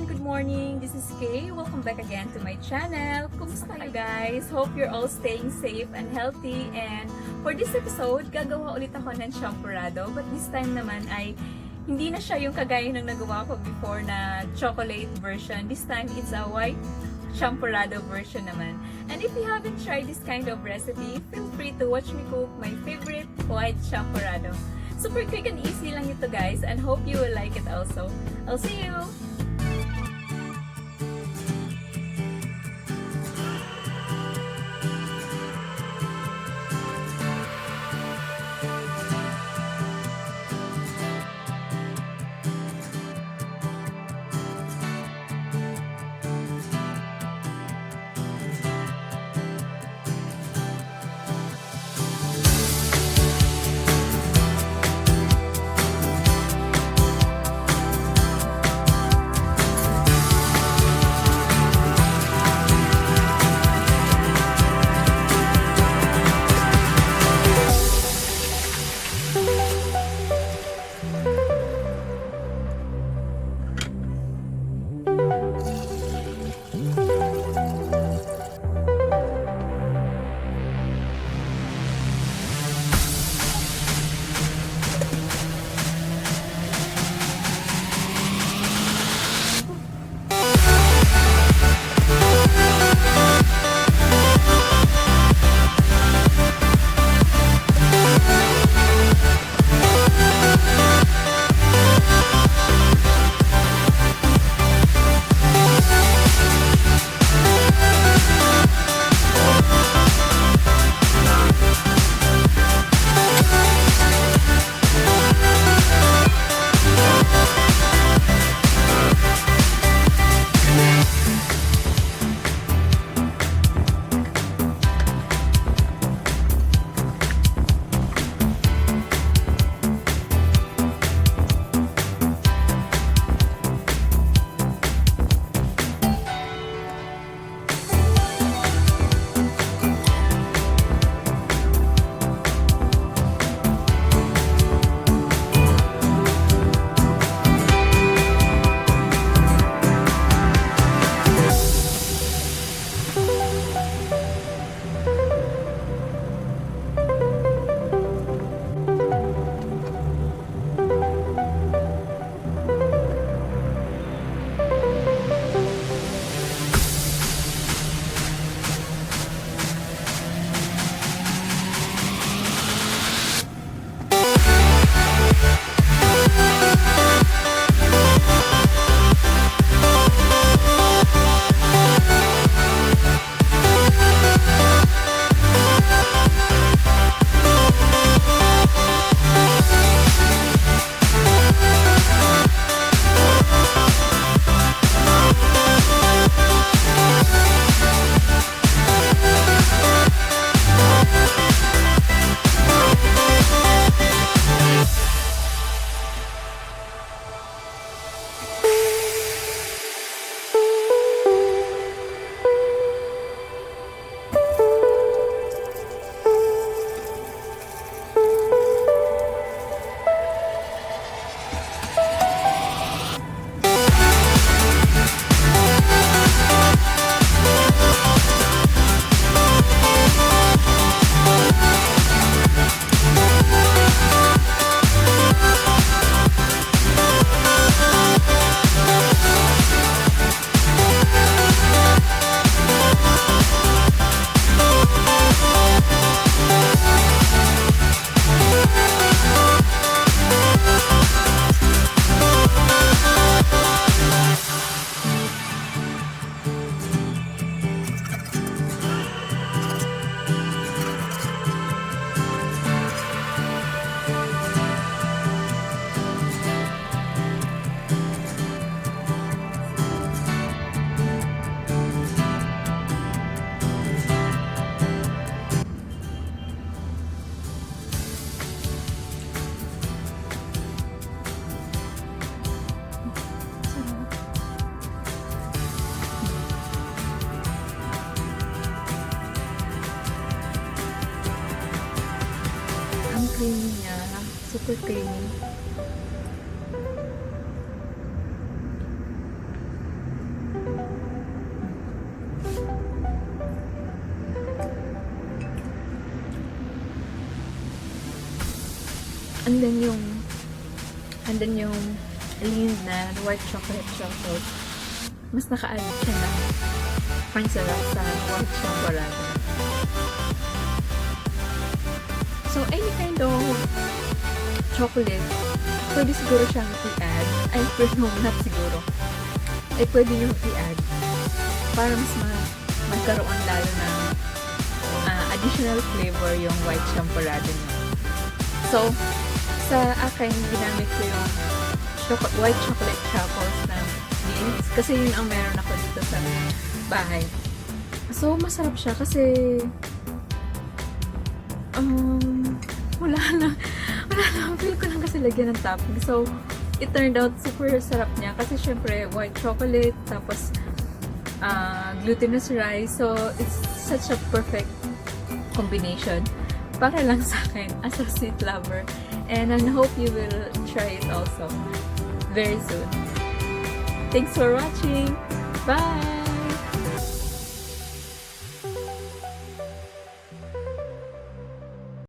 good morning. This is Kaye. Welcome back again to my channel. Kumusta kayo guys? Hope you're all staying safe and healthy. And for this episode, gagawa ulit ako ng champorado. But this time naman ay hindi na siya yung kagaya ng nagawa ko before na chocolate version. This time, it's a white champorado version naman. And if you haven't tried this kind of recipe, feel free to watch me cook my favorite white champorado. Super quick and easy lang ito guys, and hope you will like it also. I'll see you! creamy niya. Super creamy. And then yung Lindt na white chocolate truffles. Mas naka-add siya na ang sarap sa White Champorado. So, any kind of chocolate, pwede siguro siyang i-add. Ay, no, not siguro. Pwede nyo i-add para mas magkaroon lalo ng additional flavor yung White Champorado nyo. So, sa akin, ginamit ko yung white chocolate truffles na Lindt kasi yun ang meron ako dito sa bahay. So, masarap siya kasi wala na. Feel ko lang kasi lagyan ng topping. So, it turned out super sarap niya kasi syempre white chocolate tapos glutinous rice. So, it's such a perfect combination para lang sa akin as a sweet lover. And I hope you will try it also very soon. Thanks for watching. Bye!